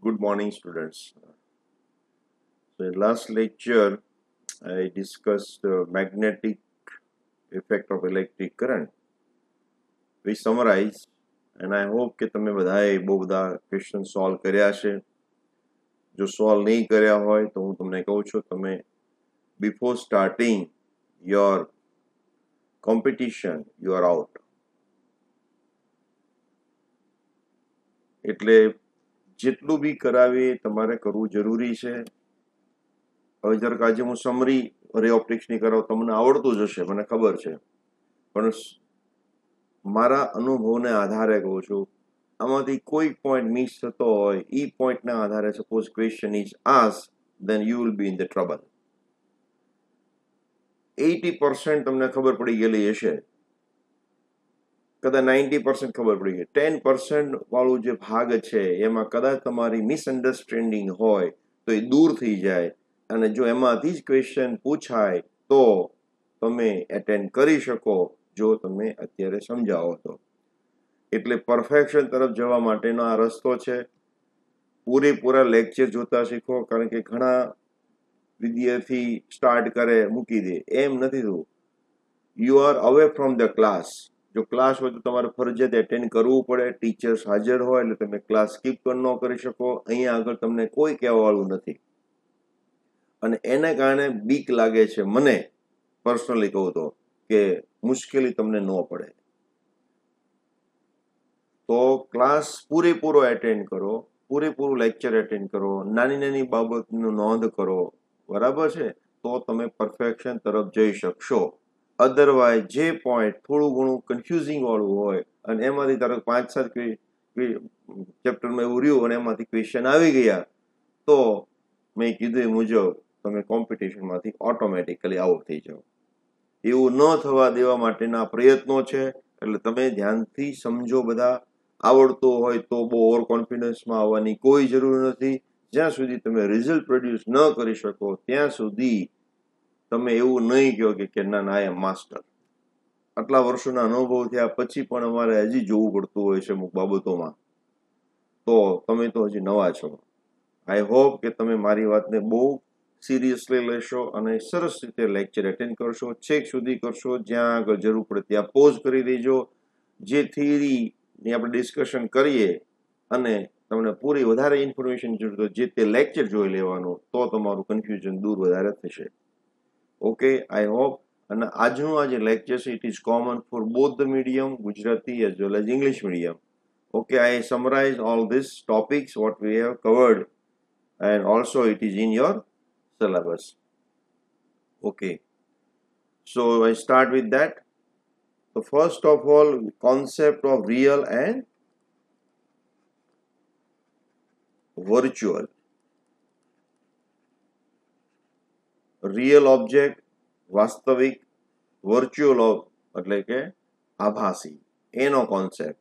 Good morning, students. So, in last lecture, I discussed the magnetic effect of electric current. We summarize, and I hope કે તમે બધાએ બહુ બધા question solve કર્યા છે. જો સોલ્વ નહીં કર્યા હોય તો હું તમને કહું છું તમે before starting your competition, you are out. એટલે જેટલું બી કરાવે તમારે કરવું જરૂરી છે. હવે જરાક આજે હું સમરી રે ઓપ્ટિક્સની કરાવું તમને આવડતું જ હશે, મને ખબર છે, પણ મારા અનુભવને આધારે કહું છું આમાંથી કોઈ પોઈન્ટ મિસ થતો હોય એ પોઈન્ટના આધારે suppose question is ask then you will be in the trouble. 80% તમને ખબર પડી ગયેલી હશે, કદાચ 90% ખબર પડી ગઈ. 10% વાળું જે ભાગ છે એમાં કદાચ તમારી મિસઅન્ડરસ્ટેન્ડિંગ હોય તો એ દૂર થઈ જાય, અને જો એમાંથી જ ક્વેશ્ચન પૂછાય તો તમે એટેન્ડ કરી શકો જો તમે અત્યારે સમજાવો તો. એટલે પરફેક્શન તરફ જવા માટેનો આ રસ્તો છે. પૂરેપૂરા લેક્ચર જોતા શીખો, કારણ કે ઘણા વિદ્યાર્થી સ્ટાર્ટ કરે મૂકી દે, એમ નથી થતું. You are away from the class. જો ક્લાસ હોય તો તમારે ફરજિયાત એટેન્ડ કરવું પડે. ટીચર્સ હાજર હોય એટલે તમે ક્લાસ સ્કીપ પણ ન કરી શકો. અહીંયા આગળ તમને કોઈ કહેવાવાળું નથી, અને એને કારણે બીક લાગે છે મને પર્સનલી કહું તો કે મુશ્કેલી તમને ન પડે. તો ક્લાસ પૂરેપૂરો એટેન્ડ કરો, પૂરેપૂરું લેક્ચર એટેન્ડ કરો, નાની નાની બાબતનું નોંધ કરો, બરાબર છે, તો તમે પરફેક્શન તરફ જઈ શકશો. અધરવાઇઝ જે પોઈન્ટ થોડું ઘણું કન્ફ્યુઝિંગ વાળું હોય અને એમાંથી તારો 5-7 ચેપ્ટરમાં એવું રહ્યું અને એમાંથી ક્વેશ્ચન આવી ગયા તો મેં કીધું એ મુજબ તમે કોમ્પિટિશનમાંથી ઓટોમેટિકલી આઉટ થઈ જાઓ. એવું ન થવા દેવા માટેના પ્રયત્નો છે. એટલે તમે ધ્યાનથી સમજો. બધા આવડતું હોય તો બહુ ઓવર કોન્ફિડન્સમાં આવવાની કોઈ જરૂર નથી. જ્યાં સુધી તમે રિઝલ્ટ પ્રોડ્યુસ ન કરી શકો ત્યાં સુધી તમે એવું નહીં કહો કે ના આઈ એમ માસ્ટર. આટલા વર્ષોના અનુભવ થયા પછી પણ અમારે હજી જોવું પડતું હોય છે અમુક બાબતોમાં, તો તમે તો હજી નવા છો. આઈ હોપ કે તમે મારી વાતને બહુ સિરિયસલી લેશો અને સરસ રીતે લેક્ચર એટેન્ડ કરશો, છેક સુધી કરશો. જ્યાં આગળ જરૂર પડે ત્યાં પોઝ કરી દેજો. જે થિયરીની આપણે ડિસ્કશન કરીએ અને તમને પૂરી વધારે ઇન્ફોર્મેશન જોઈએ જે તે લેક્ચર જોઈ લેવાનું, તો તમારું કન્ફ્યુઝન દૂર વધારે થશે. Okay, I hope. અને આજનું આ જે લેક્ચર છે it is common for both the medium, Gujarati as well as English medium. Okay, I summarize all these topics what we have covered, and also it is in your syllabus. Okay, so I start with that. So first of all, concept of real and virtual. Real object વાસ્તવિક, virtual એટલે કે આભાસી, એનો concept.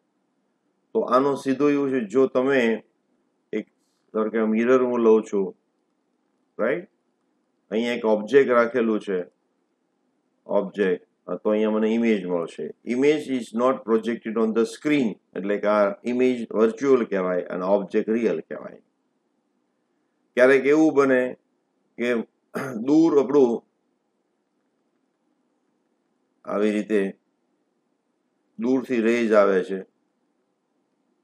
તો આનો સીધો એવું છે, જો તમે એક ધારો કે મિરર હું લઉં છું, રાઈટ, અહીંયા એક ઓબ્જેક્ટ રાખેલું છે, ઓબ્જેક્ટ, તો અહીંયા મને ઇમેજ મળશે. Image is not projected on the screen, એટલે કે આ ઇમેજ વર્ચ્યુઅલ કહેવાય અને ઓબ્જેક્ટ રિયલ કહેવાય. ક્યારેક એવું બને કે દૂર આપણું આવી રીતે દૂરથી રેઝ આવે છે,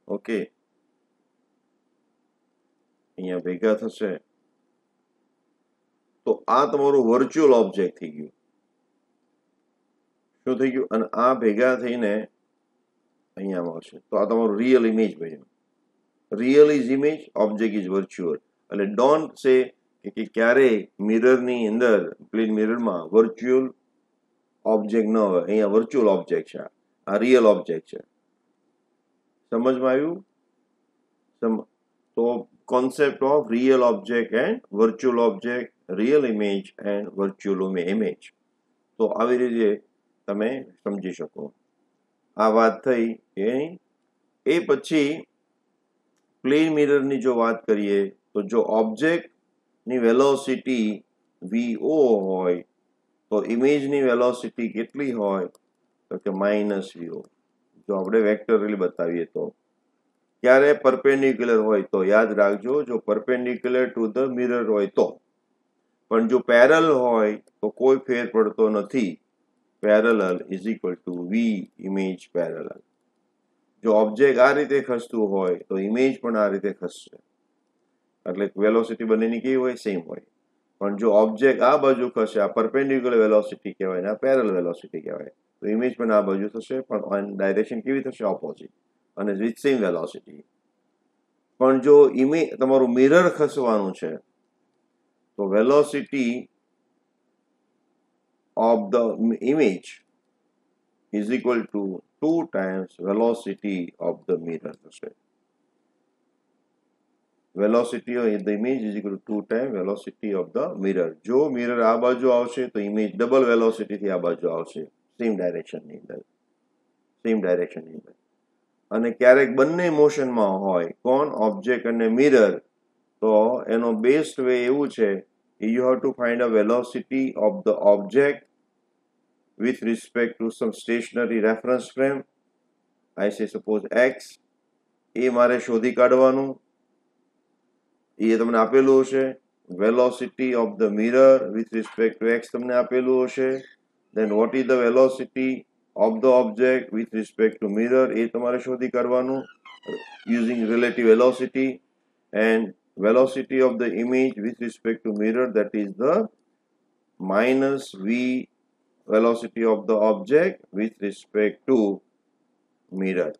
ઓકે, અહીંયા ભેગા થશે, તો આ તમારું વર્ચ્યુઅલ ઓબ્જેક્ટ થઈ ગયું. શું થઈ ગયું? અને આ ભેગા થઈને અહીંયા મળશે, તો આ તમારું રિયલ ઇમેજ બન્યું. Real is image, object is virtual. એટલે ડોન્ટ સે કે ક્યારેય મિરરની અંદર, પ્લેન મિરરમાં વર્ચ્યુઅલ ઓબ્જેક્ટ ન હોય. અહીંયા વર્ચ્યુઅલ ઓબ્જેક્ટ છે, આ રિયલ ઓબ્જેક્ટ છે. સમજમાં આવ્યું? તો concept of real object and virtual object, real image and virtual image. તો આવી રીતે તમે સમજી શકો. આ વાત થઈ. એ પછી પ્લેન મિરરની જો વાત કરીએ તો જો ઓબ્જેક્ટની વેલોસિટી vo હોય તો ઇમેજની વેલોસિટી કેટલી હોય? તો કે -vo. જો આપણે વેક્ટરલી બતાવીએ તો ક્યારે પરપેન્ડિક્યુલર હોય તો યાદ રાખજો, જો પરપેન્ડિક્યુલર ટુ ધ મિરર હોય તો. પણ જો પેરેલલ હોય તો કોઈ ફેર પડતો નથી. Parallel is equal to v image parallel. જો ઓબ્જેક્ટ આ રીતે ખસતું હોય તો ઇમેજ પણ આ રીતે ખસશે, એટલે વેલોસિટી બંનેની કેવી હોય? સેમ હોય. પણ જો ઓબ્જેક્ટ આ બાજુ ખસે, આ પરપેન્ડિક્યુલર વેલોસિટી કહેવાય ને આ પેરેલલ વેલોસિટી કહેવાય, તો ઇમેજ પણ આ બાજુ થશે, પણ ડાયરેક્શન કેવી થશે? ઓપોઝિટ, અને વિથ સેમ વેલોસિટી. પણ જો તમારું મિરર ખસવાનું છે તો velocity of the image is equal to 2 times velocity of the mirror થશે. Velocity of the image is equal to 2 times velocity of the mirror. જો મિરર આ બાજુ આવશે તો ઇમેજ ડબલ વેલોસિટી થી આ બાજુ આવશે, સેમ ડાયરેક્શનની અંદર. અને ક્યારેક બંને મોશનમાં હોય, કોણ? ઓબ્જેક્ટ અને મિરર, તો એનો બેસ્ટ વે એવું છે કે you have to find a velocity of the object with respect to some stationary reference frame. I say suppose x. એ મારે શોધી કાઢવાનું, એ તમને આપેલું હશે. Velocity of the mirror with respect to x તમને આપેલું હશે. then what is the velocity of the object with respect to mirror, એ તમારે શોધી કાઢવાનું using relative velocity. and velocity of the image with respect to mirror, that is the minus v velocity of the object with respect to mirror.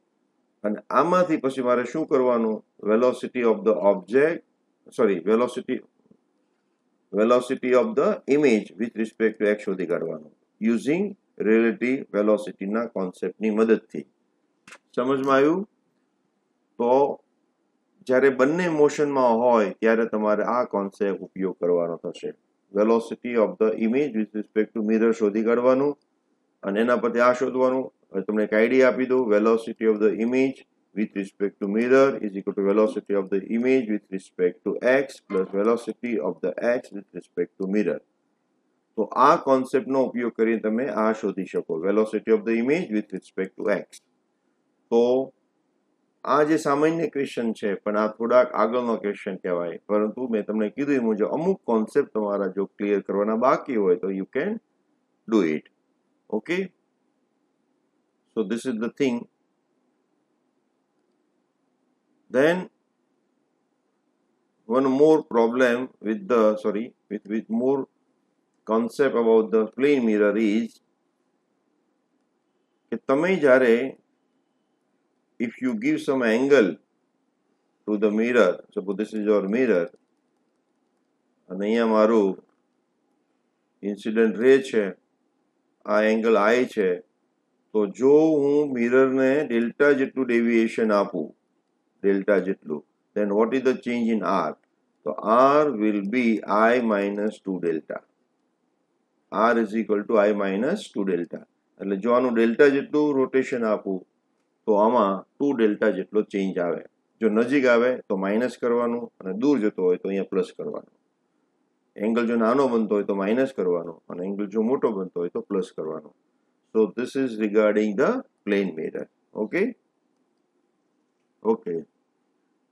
અને આમાંથી પછી મારે શું કરવાનું? velocity of the object, velocity of the image with respect to x શોધી કાઢવાનું using relative velocity ના કોન્સેપ્ટની મદદથી. સમજમાં આવ્યું? તો જ્યારે બંને મોશનમાં હોય ત્યારે તમારે આ કોન્સેપ્ટ ઉપયોગ કરવાનો થશે. Velocity of the image with respect two mirror શોધી કાઢવાનું, અને એના પરથી આ શોધવાનું. હવે તમને એક આઈડિયા આપી દઉં. Velocity of the image with respect to mirror is equal to velocity of the image with respect to x plus velocity of the x with respect to mirror. તો આ કોન્સેપ્ટનો ઉપયોગ કરીને તમે આ શોધી શકો, velocity of the image with respect two x. તો આ જે સામાન્ય ક્વેશ્ચન છે, પણ આ થોડાક આગળનો ક્વેશ્ચન કહેવાય, પરંતુ મેં તમને કીધું એ મુજબ અમુક કોન્સેપ્ટ તમારા જો ક્લિયર કરવાના બાકી હોય તો you can do it. Okay, so this is the thing. Then one more problem with more concept about the plane mirror is કે તમે જ્યારે if you give some angle to the mirror, suppose this is your mirror, અને અહીંયા મારું incident ray છે, આ angle I છે, તો જો હું મિરરને ડેલ્ટા જેટલું ડેવિએશન આપું, ડેલ્ટા જેટલું, then what is the change in r? So r will be I minus 2 delta. r is equal to I minus 2 delta. એટલે જો આનું ડેલ્ટા જેટલું રોટેશન આપું તો આમાં 2 ડેલ્ટા જેટલો ચેન્જ આવે. જો નજીક આવે તો માઇનસ કરવાનું, અને દૂર જતો હોય તો અહીંયા પ્લસ કરવાનું. એંગલ જો નાનો બનતો હોય તો માઇનસ કરવાનો, અને એંગલ જો મોટો બનતો હોય તો પ્લસ કરવાનો. So this is regarding the plane mirror. Okay.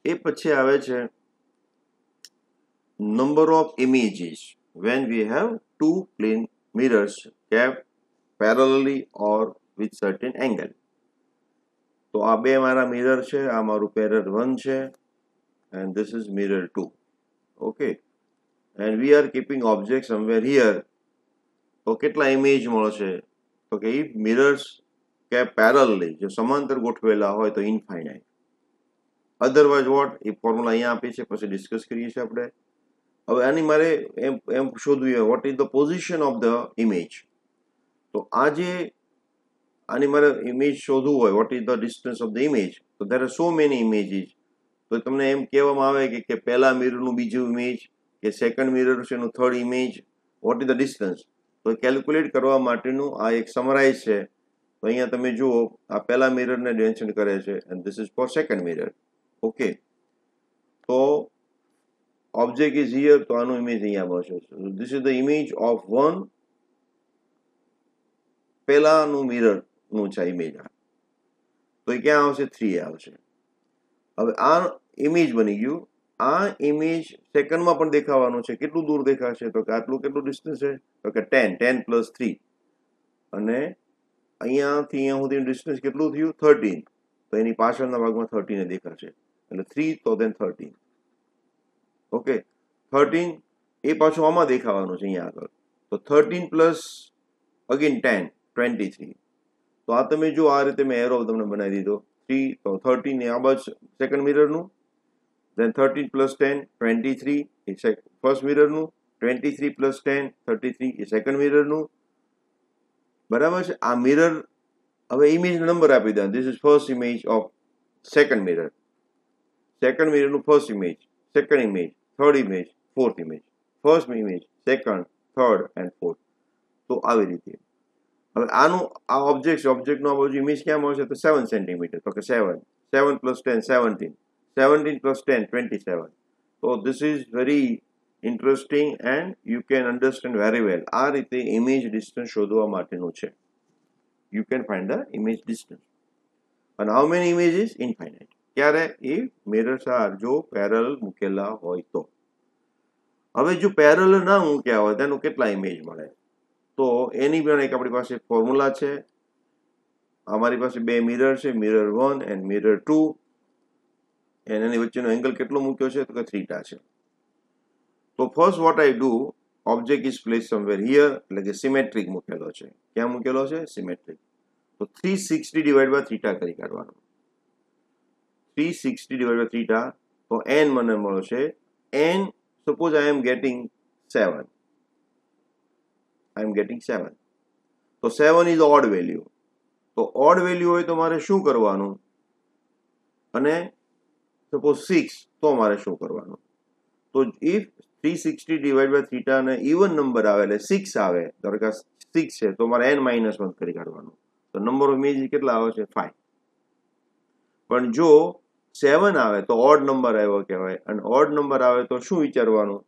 એ પછી આવે છે number of images when we have two plane mirrors kept parallelly or with certain angle. તો આ બે મારા મિરર છે, આ મારું પેરલ 1 છે, and this is mirror 2. Okay, and we are keeping object somewhere here. તો કેટલા ઇમેજ મળશે? તો કે if mirrors kept parallelly, જો સમાંતર ગોઠવેલા હોય તો ઇનફાઇનાઇટ. Otherwise what? એ ફોર્મ્યુલા અહીંયા આપી છે, પછી ડિસ્કસ કરીએ છીએ આપણે. હવે આની મારે એમ શોધવું હોય what is the position of the image. તો આ જે આની મારે ઇમેજ શોધવું હોય, what is the distance of the image, તો there are so many images. તો તમને એમ કહેવામાં આવે કે પહેલા મિરરનું બીજું ઇમેજ, કે સેકન્ડ મિરર છે એનું third image, vote is the distance. તો કેલ્ક્યુલેટ કરવા માટેનું આ એક સમરાઇઝ છે. તો અહીંયા તમે જુઓ, આ પહેલા મિરરને મેન્શન કરે છે, and this is four second mirror. Okay, તો ઓબ્જેક્ટ ઇઝ હિયર, તો આનું ઇમેજ અહીંયા મળશે. This is the image of 1, પહેલાનું મિરરનું છે ઇમેજ. તો એ ક્યાં આવશે? 3 આવશે. હવે આ ઇમેજ બની ગયું. આ ઇમેજ સેકન્ડમાં પણ દેખાવાનું છે. કેટલું દૂર દેખાશે? તો કે આટલું કેટલું ડિસ્ટન્સ છે? તો કે 10 પ્લસ 3. અને અહીંયાથી અહીંયા સુધીનું ડિસ્ટન્સ કેટલું થયું? 13. તો એની પાછળના ભાગમાં 13 દેખાશે. એટલે 3 તો then 13. ઓકે, 13 એ પાછું આમાં દેખાવાનું છે અહીંયા આગળ. તો 13 પ્લસ અગેન 10, 23. તો આ તમે જો આ રીતે મેં એરો તમને બનાવી દીધો. 3 તો 13 એ આ બાજુ સેકન્ડ મિરરનું, then 13 plus 10, 23 એ ફર્સ્ટ મિરરનું, 23 plus 10, 33 એ સેકન્ડ મિરરનું. બરાબર છે? આ મિરર હવે ઇમેજ નંબર આપી દે. This is first image of second mirror. Second મિરરનું first image, second image, third image, fourth image, first image, second, third and fourth. તો આવી રીતે હવે આનું આ ઓબ્જેક્ટનો આ બાજુ ઇમેજ ક્યાં મળશે? તો 7 સેન્ટીમીટર. તો કે 7 plus 10, 17, 17 plus 10, 27. So this is very interesting and you can understand very well. આ રીતે ઇમેજ ડિસ્ટન્સ શોધવા માટેનું છે. You can find the image distance. And how many images? Infinite. ક્યારે? if mirrors are જો પેરેલલ મૂકેલા હોય તો. હવે જો પેરેલલ ના મૂક્યા હોય તેનું કેટલા ઇમેજ મળે? તો એની પણ એક આપણી પાસે ફોર્મ્યુલા છે. અમારી પાસે બે મિરર છે, મિરર 1 એન્ડ મિરર 2. એની વચ્ચેનો એંગલ કેટલો મૂક્યો છે? તો કે θ છે. તો first what I do, object is place somewhere here, એટલે કે સિમેટ્રિક મૂકેલો છે. ક્યાં મૂકેલો છે? સિમેટ્રિક. તો 360 ડિવાઇડ બાય θ કરી કાઢવાનું. 360 ડિવાઇડ બાય θ. તો n મને મળશે. n સપોઝ આઈ એમ ગેટિંગ 7. તો 7 ઇઝ ઓડ વેલ્યુ. તો ઓડ વેલ્યુ હોય તો મારે શું કરવાનું? અને સપોઝ 6 તો મારે શું કરવાનું? તો ઇફ 360 ડિવાઇડ બાય θ અને ઇવન નંબર આવે એટલે 6 આવે, ધારો કે 6 છે, તો મારે n-1 કરી કાઢવાનું. તો નંબર ઓફ ઇમેજ કેટલા આવે છે? 5. પણ જો 7 આવે તો ઓડ નંબર આવ્યો કહેવાય. અને ઓડ નંબર આવે તો શું વિચારવાનું?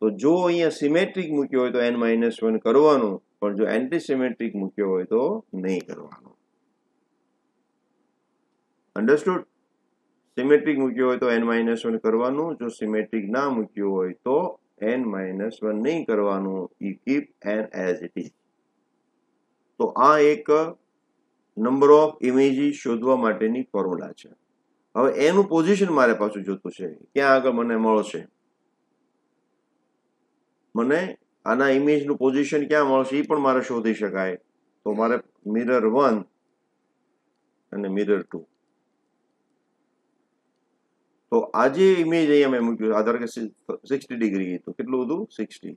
તો જો અહીંયા સિમેટ્રિક મૂક્યો હોય તો n-1 કરવાનું, પણ જો એન્ટી સિમેટ્રિક મૂક્યો હોય તો નહીં કરવાનું. અન્ડરસ્ટુડ? સિમેટ્રિક મૂક્યો હોય તો n-1 કરવાનું. જો સિમેટ્રિક ના મૂક્યો હોય તો n-1 નહીં કરવાનું. You keep n as it is. તો આ એક નંબર ઓફ ઇમેજીસ શોધવા માટેની ફોર્મ્યુલા છે. હવે એનું પોઝિશન મારે પાછું જોતું છે. ક્યાં આગળ મને મળશે? મને આના ઇમેજનું પોઝિશન ક્યાં મળશે એ પણ મારે શોધી શકાય. તો મારે મિરર 1 અને મિરર 2. તો આ જે ઇમેજ અહીંયા મેં મૂક્યું, આધાર કે 60 ડિગ્રી, તો કેટલું બધું? 60.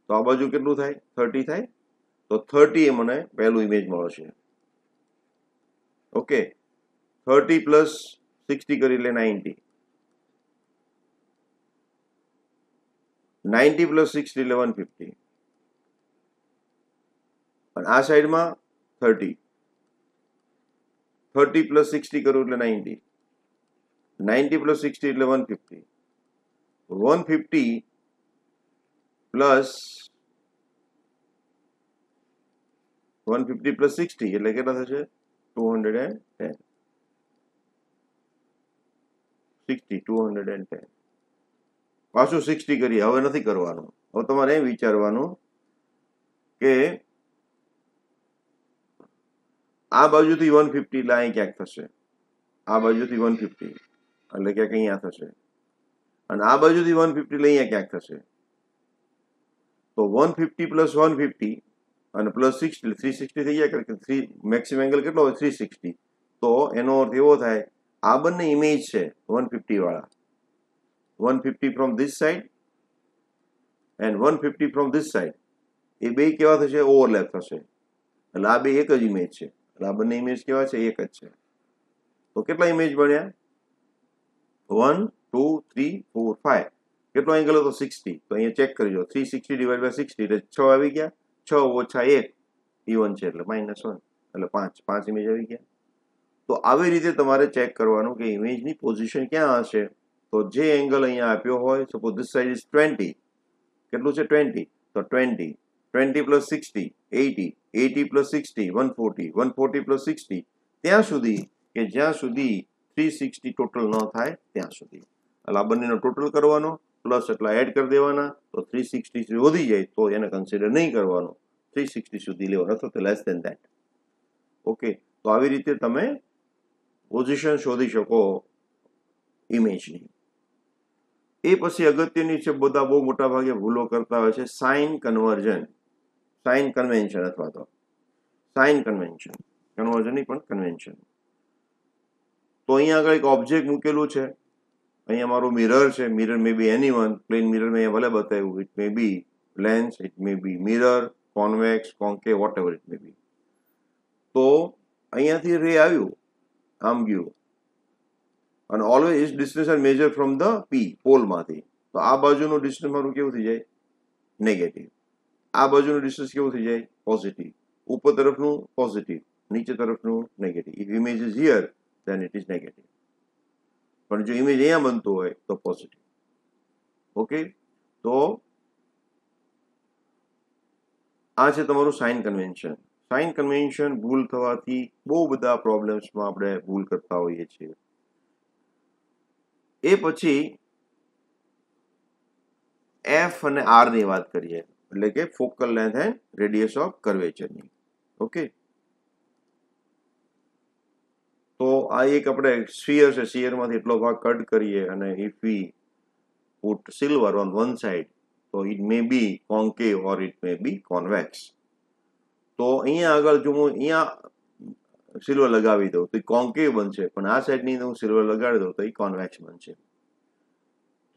તો આ બાજુ કેટલું થાય? 30 થાય. તો 30 એ મને પહેલું ઇમેજ મળશે. ઓકે, 30 પ્લસ 60 કરી એટલે 90. 90 પ્લસ 60 એટલે 150. અને આ સાઈડમાં 30. 30 પ્લસ 60 કરું એટલે 90. 90 પ્લસ 60 એટલે 150. 150 પ્લસ 60 એટલે કેટલા થશે? 210. 210. પાછું 60 કરીએ. હવે નથી કરવાનું. હવે તમારે એમ વિચારવાનું કે આ બાજુથી 150 એટલે અહીં ક્યાંક થશે. આ બાજુથી 150 એટલે ક્યાંક અહીંયા થશે. અને આ બાજુથી 150 એટલે અહીંયા ક્યાંક થશે. તો 150 પ્લસ 150 અને પ્લસ 60 360 થઈ જાય. કારણ કે મેક્સિમમ એંગલ કેટલો હોય? 360. તો એનો અર્થ એવો થાય, આ બંને ઇમેજ છે 150 વાળા, 150 from this side and 150 from this side, એ બે કેવા થશે? ઓવરલેપ થશે. એટલે આ બે એક જ ઇમેજ છે. એટલે આ બંને ઇમેજ કેવા છે? એક જ છે. તો કેટલા ઇમેજ બન્યા? 1 2 3 4 5. કેટલો એંગલ હતો? 60. તો અહીંયા ચેક કરી લો. 360 ડિવાઇડ બાય 60 એટલે 6 આવી ગયા. 6 ઓછા 1 ઇવન છે એટલે -1 એટલે 5 ઇમેજ આવી ગયા. તો આવી રીતે તમારે ચેક કરવાનું કે ઇમેજની પોઝિશન ક્યાં હશે. તો જે એંગલ અહીંયા આપ્યો હોય, સપોઝ ધીસ સાઇડ ઇઝ 20. કેટલું છે? 20. તો 20 પ્લસ 60 80, 80 પ્લસ 60 140, 140 પ્લસ 60, ત્યાં સુધી કે જ્યાં સુધી 360 ટોટલ ન થાય ત્યાં સુધી. એટલે આ બંનેનો ટોટલ કરવાનો, પ્લસ એટલા એડ કરી દેવાના, તો 360 વધી જાય તો એને કન્સિડર નહીં કરવાનો, 360 સુધી લેવાનો અથવા તો લેસ દેન ધેટ. ઓકે, તો આવી રીતે તમે પોઝિશન શોધી શકો ઇમેજની. એ પછી અગત્યની છે, બધા બહુ મોટા ભાગે ભૂલો કરતા હોય છે, સાઇન કન્વર્ઝન, સાઇન કન્વેન્શન અથવા તો સાઇન કન્વેન્શન, કન્વર્ઝન નહીં પણ કન્વેન્શન. તો અહીંયા આગળ એક ઓબ્જેક્ટ મૂકેલું છે, અહીંયા મારું મિરર છે, mirror may be anyone, plane mirror મેં ભલે બતાવ્યું, it may be lens, it may be mirror, convex, concave, whatever it may be. તો અહીંયાથી રે આવ્યું, આમ ગયું, અને always distance are measured from the P, પોલમાંથી. તો આ બાજુનું ડિસ્ટન્સ મારું કેવું થઈ જાય? નેગેટિવ. આ બાજુનું ડિસ્ટન્સ કેવું થઈ જાય? પોઝિટિવ. ઉપર તરફનું પોઝિટિવ, નીચે તરફનું negative. If image is here then it is negative. પણ જો ઇમેજ અહીંયા બનતું હોય તો પોઝિટિવ. ઓકે, તો આ છે તમારું સાઇન કન્વેન્શન. સાઇન કન્વેન્શન ભૂલ થવાથી બહુ બધા પ્રોબ્લેમ્સમાં આપણે ભૂલ કરતા હોઈએ છીએ. એ પછી એફ અને આર ની વાત કરીએ, એટલે કે focal length and radius of કર્વેચરની. ઓકે, તો આ એક આપણે સ્ફિયર છે, સ્ફિયરમાંથી એટલો ભાગ કટ કરીએ અને if we put silver on one side તો it may be concave or it may be convex. તો અહીંયા આગળ જો હું અહીંયા સિલ્વર લગાવી દઉં તો એ કોન્કેવ બનશે, પણ આ સાઈડની હું સિલ્વર લગાડી દઉં તો એ કોન્વેક્સ બનશે.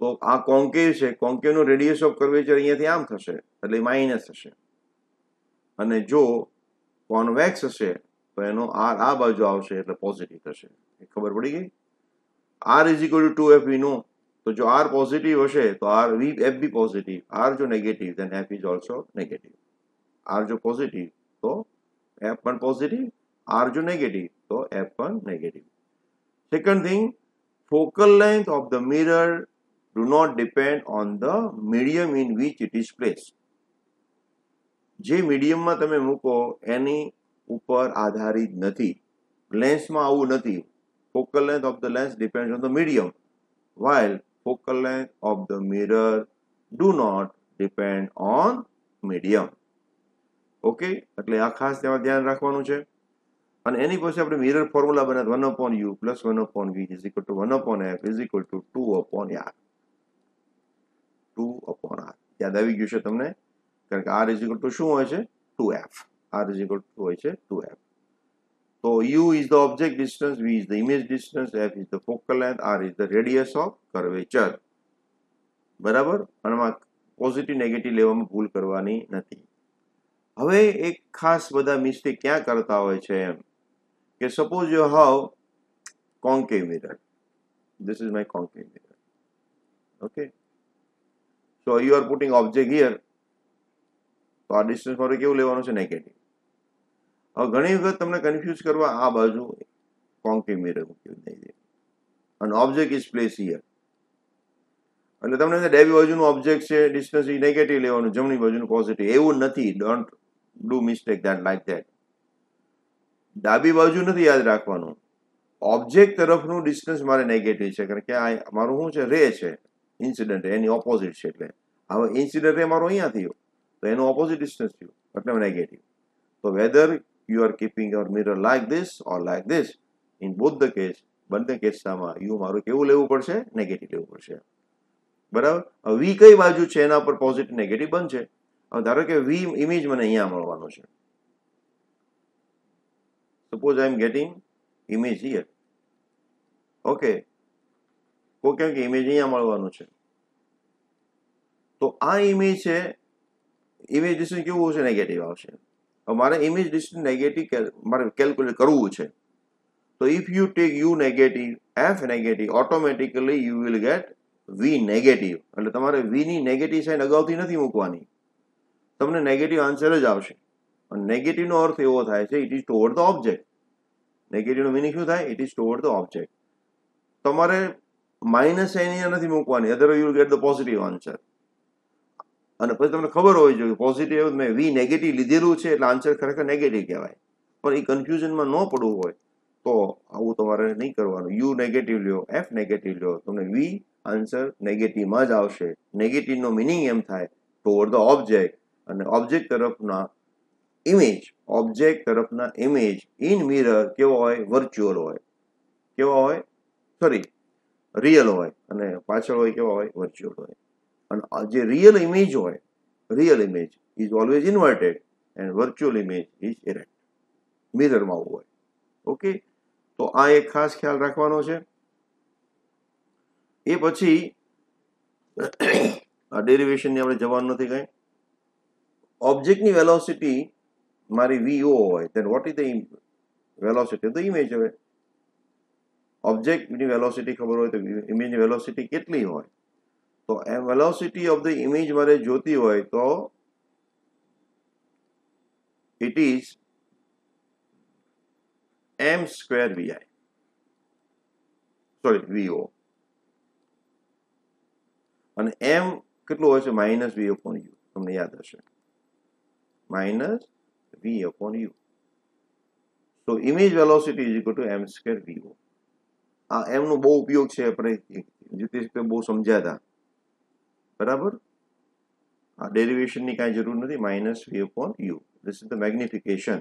તો આ કોન્કેવ છે, કોન્કેવનો રેડિયસ ઓફ કર્વેચર અહીંયાથી આમ થશે એટલે માઇનસ થશે, અને જો કોન્વેક્સ હશે તો એનો આર આ બાજુ આવશે એટલે પોઝિટિવ થશે. ખબર પડી ગઈ? R is equal to 2f we know. તો જો આર પોઝિટિવ હશે તો R we F be positive. R જો negative then F is also negative. R જો પોઝિટિવ તો એફ પણ પોઝિટિવ, આર જો નેગેટિવ તો એફ પણ negative. Second thing, focal length of the mirror do not depend on the medium in which it is placed. જે મીડિયમમાં તમે મૂકો એની ઉપર આધારિત નથી. લેન્સમાં આવું નથી. focal length of the lens depends on the medium, while focal length of the mirror do not depend on medium. Okay, એટલે આ ખાસ તેમાં ધ્યાન રાખવાનું છે. અને એની પછી આપણે મિરર ફોર્મ્યુલા બનાવ્યા 1/u + 1/v = 1/f = 2/r. 2/r યાદ આવી ગયું છે તમને? કારણ કે r = શું હોય છે? 2f. r = હોય છે 2f. તો u is the object distance, v is the image distance, f is the focal length, r is the radius of curvature. બરાબર? અને આમાં પોઝિટિવ નેગેટિવ લેવામાં ભૂલ કરવાની નથી. હવે એક ખાસ બધા મિસ્ટેક ક્યાં કરતા હોય છે એમ કે suppose you how concave mirror. This is my concave mirror. Okay. So you are putting object here. તો આ ડિસ્ટન્સ મારે કેવું લેવાનું છે? નેગેટિવ. હવે ઘણી વખત તમને કન્ફ્યુઝ કરવા આ બાજુ કોન્કેવ મિરર મૂકી દઈએ અને ઓબ્જેક્ટ ઇઝ પ્લેસ હિયર. એટલે તમને ડાબી બાજુનું ઓબ્જેક્ટ છે, ડિસ્ટન્સ એ નેગેટિવ લેવાનું, જમણી બાજુનું પોઝિટિવ. એવું નથી. Don't do mistake that like that. ડાબી બાજુ નથી યાદ રાખવાનું, ઓબ્જેક્ટ તરફનું ડિસ્ટન્સ મારે નેગેટિવ છે, કારણ કે આ મારું શું છે? રે છે, ઇન્સિડન્ટ એની ઓપોઝિટ છે. એટલે હવે ઇન્સિડન્ટ રે મારો અહીંયા થયો તો એનું ઓપોઝિટ ડિસ્ટન્સ થયું એટલે નેગેટિવ. તો whether you are keeping your mirror like this or like this, in both the case, બંને કિસ્સામાં યુ મારું કેવું લેવું પડશે? નેગેટિવ લેવું પડશે. બરાબર? હવે વી કઈ બાજુ છે એના પર પોઝિટિવ નેગેટિવ બનશે. હવે ધારો કે વી ઇમેજ મને અહીંયા મળવાનું છે. Suppose I M gating image here. Okay, કેમ કે ઇમેજ અહીંયા મળવાનું છે. તો આ ઇમેજ છે, ઇમેજ ડિસ્ટન્સ કેવું છે? નેગેટિવ આવશે. હવે મારે ઇમેજ ડિસ્ટન્સ નેગેટિવ મારે કેલ્ક્યુલેટ કરવું છે. તો if you take u negative, f negative, automatically you will get v negative. એટલે તમારે વી ની નેગેટિવ સાઇન અગાઉથી નથી મૂકવાની, તમને નેગેટિવ આન્સર જ આવશે. અને નેગેટિવનો અર્થ એવો થાય છે it is toward the object. નેગેટિવનો મિનિંગ શું થાય? It is toward the object. તમારે માઇનસ સાઇન અહીંયા નથી મૂકવાની, other you will get the positive answer. અને પછી તમને ખબર હોય છે કે પોઝિટિવ મેં વી નેગેટિવ લીધેલું છે એટલે આન્સર ખરેખર નેગેટિવ કહેવાય. પણ એ કન્ફ્યુઝનમાં ન પડવું હોય તો આવું તમારે નહીં કરવાનું. યુ નેગેટિવ લ્યો, એફ નેગેટિવ લ્યો, તમને વી આન્સર નેગેટિવમાં જ આવશે. નેગેટિવનો મિનિંગ એમ થાય ટુવર્ડ ધ ઓબ્જેક્ટ, અને ઓબ્જેક્ટ તરફના ઇમેજ ઇન મિરર કેવો હોય? વર્ચ્યુઅલ હોય. કેવા હોય? સોરી, રિયલ હોય, અને પાછળ હોય કેવા હોય? વર્ચ્યુઅલ હોય. અને જે real image is always inverted and virtual image is erect. મિરરમાં હોય. ઓકે, તો આ એક ખાસ ખ્યાલ રાખવાનો છે. એ પછી આ ડેરિવેશનની આપણે જવાનું નથી કઈ. ઓબ્જેક્ટની વેલોસિટી મારી વીઓ હોય, then what is the velocity of the image? હવે ઓબ્જેક્ટની વેલોસિટી ખબર હોય તો ઇમેજની વેલોસિટી કેટલી હોય? તો એમ વેલોસિટી ઓફ ધ ઇમેજ મારે જોતી હોય તો it is m square vi, sorry vo, અને m કેટલું હોય છે? Minus v upon u. તમને યાદ હશે, minus v upon u. So image velocity is equal to m square vo. આ m નો બહુ ઉપયોગ છે, આપણે જીતેશ બહુ સમજ્યા હતા, બરાબર. આ ડેરિવેશનની કાંઈ જરૂર નથી. Minus v upon u, this is the magnification.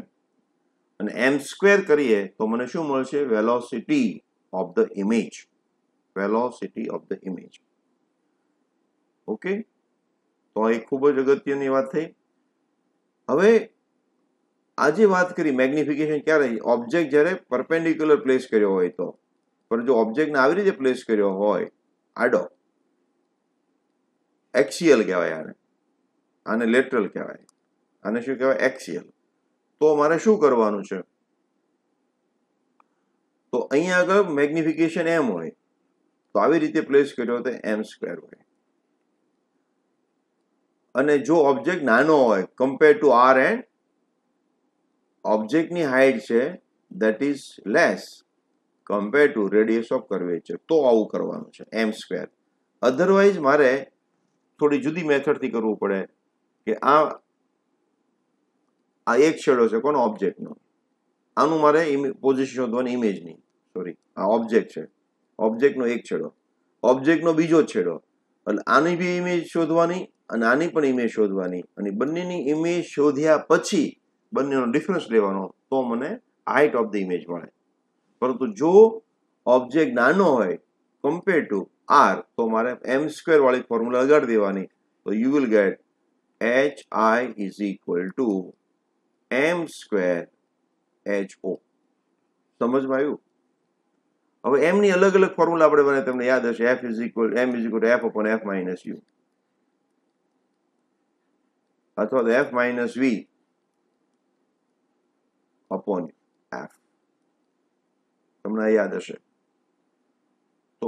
અને m સ્ક્વેર કરીએ તો મને શું મળશે? Velocity of the image. Okay, તો એ ખૂબ જ અગત્યની વાત થઈ. હવે આજે વાત કરી મેગ્નિફિકેશન ક્યારે? ઓબ્જેક્ટ જ્યારે પરપેન્ડિક્યુલર પ્લેસ કર્યો હોય તો. પણ જો ઓબ્જેક્ટને આવી રીતે પ્લેસ કર્યો હોય આડો, એક્સિયલ કહેવાય આને લેટરલ કહેવાય, આને શું કહેવાય? એક્સિયલ. તો મારે શું કરવાનું છે? તો અહીંયા આગળ મેગ્નિફિકેશન એમ હોય, તો આવી રીતે પ્લેસ કર્યો તો એમ સ્ક્વેર હોય. અને જો ઓબ્જેક્ટ નાનો હોય કમ્પેર ટુ આર, એન્ડ ઓબ્જેક્ટની હાઇટ છે that is less compare to radius of curvature, તો આવું કરવાનું છે, એમ સ્ક્વેર. અધરવાઇઝ મારે થોડી જુદી મેથડથી કરવું પડે કે આ એક છેડો છે કોનો? ઓબ્જેક્ટનો. આનું મારે પોઝિશન શોધવાની, ઇમેજની, સોરી આ ઓબ્જેક્ટ છે, ઓબ્જેક્ટનો એક છેડો, ઓબ્જેક્ટનો બીજો છેડો, એટલે આની બી ઇમેજ શોધવાની અને આની પણ ઇમેજ શોધવાની, અને બંનેની ઇમેજ શોધ્યા પછી બંનેનો ડિફરન્સ લેવાનો, તો મને હાઇટ ઓફ ધ ઇમેજ મળે. પરંતુ જો ઓબ્જેક્ટ નાનો હોય કમ્પેર ટુ આર, તો મારે એમ સ્ક્વેર વાળી ફોર્મ્યુલા લગાડી દેવાની. તો you will gate hi is equal two m square ho. સમજમાં આવ્યું? હવે એમની અલગ અલગ ફોર્મ્યુલા આપણે બનાવી, તમને યાદ હશે, m is equal two f upon f minus u, અથવા તો f minus v upon f. તમને યાદ હશે. તો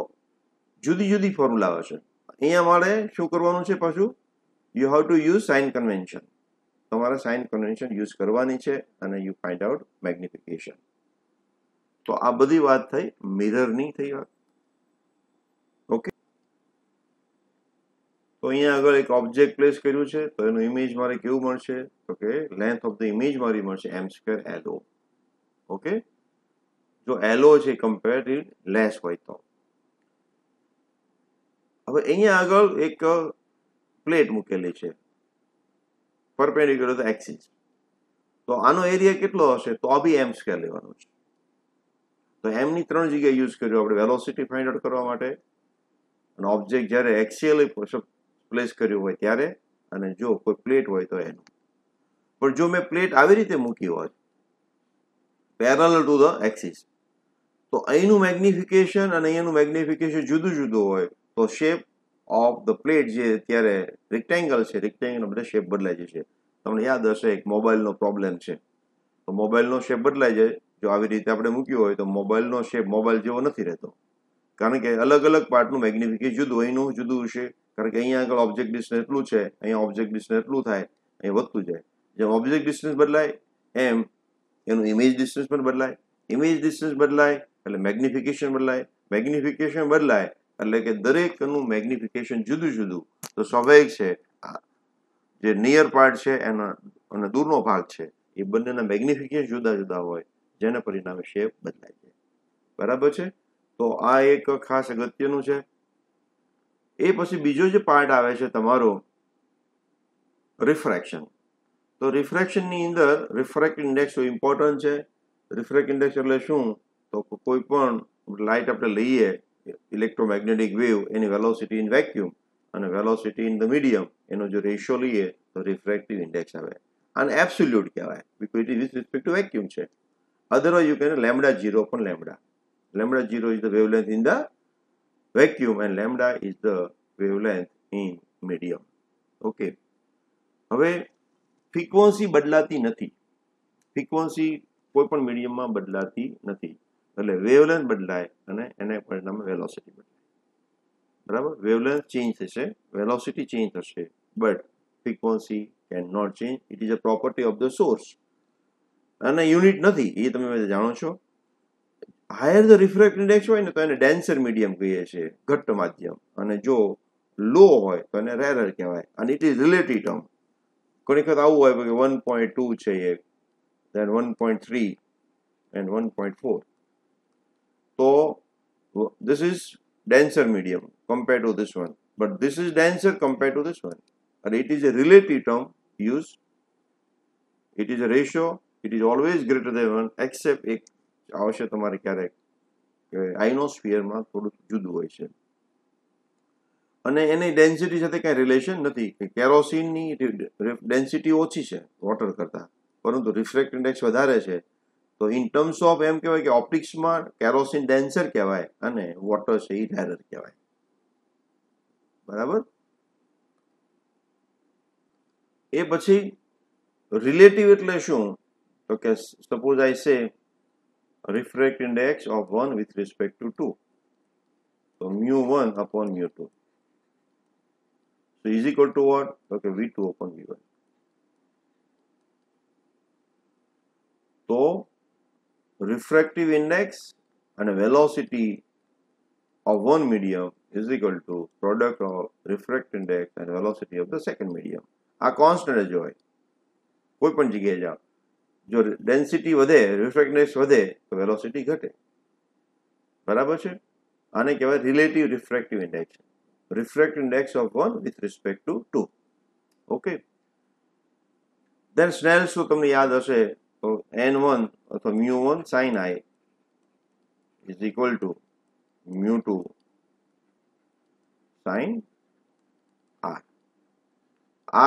જુદી જુદી ફોર્મ્યુલા હશે. અહીંયા મારે શું કરવાનું છે? પાછું you have to use sign convention. તમારે સાઇન કન્વેન્શન યુઝ કરવાની છે, અને યુ ફાઇન્ડ આઉટ મેગ્નિફિકેશન. તો આ બધી વાત થઈ મિરરની થઈ વાત. ઓકે, તો અહીંયા આગળ એક ઓબ્જેક્ટ પ્લેસ કર્યું છે, તો એનું ઇમેજ મારે કેવું મળશે? તો કે લેન્થ ઓફ ધ ઇમેજ મારી મળશે m સ્ક્વેર LO. ઓકે, જો LO છે કમ્પેરેટિવ લેસ હોય તો. હવે અહીંયા આગળ એક પ્લેટ મૂકેલી છે પરપેન્ડિક્યુલર ધ એક્સિસ, તો આનો એરિયા કેટલો હશે? તો આ બી m સ્ક્વેર લેવાનો છે. તો m ની 3 જગ્યાએ યુઝ કર્યું આપણે વેલોસિટી ફાઇન્ડ આઉટ કરવા માટે, અને ઓબ્જેક્ટ જ્યારે એક્સિયલ પ્લેસ કર્યું હોય ત્યારે, અને જો કોઈ પ્લેટ હોય તો એનું. પણ જો મેં પ્લેટ આવી રીતે મૂકી હોય પેરેલલ ટુ ધ એક્સિસ, તો અહીંનું મેગ્નિફિકેશન અને અહીંયાનું મેગ્નિફિકેશન જુદું જુદું હોય, તો શેપ ઓફ ધ પ્લેટ જે અત્યારે રેક્ટેંગલ છે, રેક્ટેંગલનો બધા શેપ બદલાઈ જશે. તમને યાદ હશે એક મોબાઈલનો પ્રોબ્લેમ છે, તો મોબાઈલનો શેપ બદલાઈ જાય. જો આવી રીતે આપણે મૂક્યો હોય તો મોબાઈલનો શેપ મોબાઈલ જેવો નથી રહેતો, કારણ કે અલગ અલગ પાર્ટનું મેગ્નિફિકેશન જુદું, અહીંનું જુદું હશે, કારણ કે અહીંયા આગળ ઓબ્જેક્ટ ડિસ્ટન્સ એટલું છે, અહીંયા ઓબ્જેક્ટ ડિસ્ટન્સ એટલું થાય, અહીં વધતું જાય. જેમ ઓબ્જેક્ટ ડિસ્ટન્સ બદલાય એમ એનું ઇમેજ ડિસ્ટન્સ પણ બદલાય. ઇમેજ ડિસ્ટન્સ બદલાય એટલે મેગ્નિફિકેશન બદલાય. મેગ્નિફિકેશન બદલાય એટલે કે દરેકનું મેગ્નિફિકેશન જુદું જુદું. તો સ્વાભાવિક છે જે નિયર પાર્ટ છે એનો અને દૂરનો ભાગ છે, એ બંનેના મેગ્નિફિકેશન જુદા જુદા હોય, જેના પરિણામે શેપ બદલાય છે. બરાબર છે. તો આ એક ખાસ અગત્યનું છે. એ પછી બીજો જે પાર્ટ આવે છે તમારો રિફ્રેક્શન. તો રિફ્રેક્શનની અંદર રિફ્રેક્ટ ઇન્ડેક્સ ઇમ્પોર્ટન્ટ છે. રિફ્રેક્ટ ઇન્ડેક્સ એટલે શું? તો કોઈ પણ લાઇટ આપણે લઈએ, electromagnetic wave, any velocity in vacuum અને વેલોસિટી ઇન ધ મીડિયમ, એનો જો રેશિયો લઈએ તો રિફ્રેક્ટિવ ઇન્ડેક્સ આવે. આને એબ્સોલ્યુટ કહેવાય, because it is with respect to vacuum છે. Otherwise you can lambda zero પણ lambda. Lambda zero is the wavelength in the vacuum and lambda is the wavelength in medium. Okay, હવે frequency બદલાતી નથી. Frequency કોઈ પણ મીડિયમમાં બદલાતી નથી. એટલે વેવલેન્થ બદલાય અને એને પરિણામે વેલોસિટી બદલાય. બરાબર, વેવલેન્થ ચેન્જ થશે, વેલોસિટી ચેન્જ થશે, but frequency can not change. It is a property of the source અને યુનિટ નથી, એ તમે જાણો છો. હાયર ધ રિફ્રેક્ટ ઇન્ડેક્સ હોય ને તો એને ડેન્સર મીડિયમ કહીએ છીએ, ઘટ્ટ માધ્યમ. અને જો લો હોય તો એને રેરર કહેવાય. અને ઇટ ઇઝ રિલેટિવ ટર્મ. ઘણી વખત આવું હોય કે 1.2 છે એક, then 1.3 and 1.4. So this is denser medium compared to this one, but this is denser compared to this one, and it is a relative term used. It is a ratio. It is always greater than 1 except એક આવશે તમારે ક્યારેક આઇનોસ્ફિયરમાં થોડું જુદું હોય છે. અને એની density સાથે કાંઈ રિલેશન નથી. કેરોસીનની ડેન્સિટી ઓછી છે વોટર કરતાં, પરંતુ રિફ્રેક્ટ ઇન્ડેક્સ વધારે છે. તો ઇન ટર્મ્સ ઓફ એમ કહેવાય કે ઓપ્ટિક્સમાં કેરોસીન ડેન્સર કહેવાય અને વોટર છે એ રેરર કહેવાય. બરાબર. એ પછી રિલેટિવ એટલે શું? તો કે સપોઝ આઈ સે refract index of 1 with respect to 2. So mu1 upon mu2. So is equal to what? Okay, v2 upon v1. So refractive index and velocity of one medium is equal to product of refract index and velocity of the second medium. આ constant જ હોય કોઈ પણ જગ્યાએ જાઓ. જો density વધે, રિફ્રેક્ટ index વધે તો વેલોસિટી ઘટે. બરાબર છે. આને કહેવાય relative refractive index. Refract index of 1 with respect to 2. Okay, then Snell's તો તમને યાદ હશે. તો n1 અથવા mu1 sin i is equal to mu2 sin r.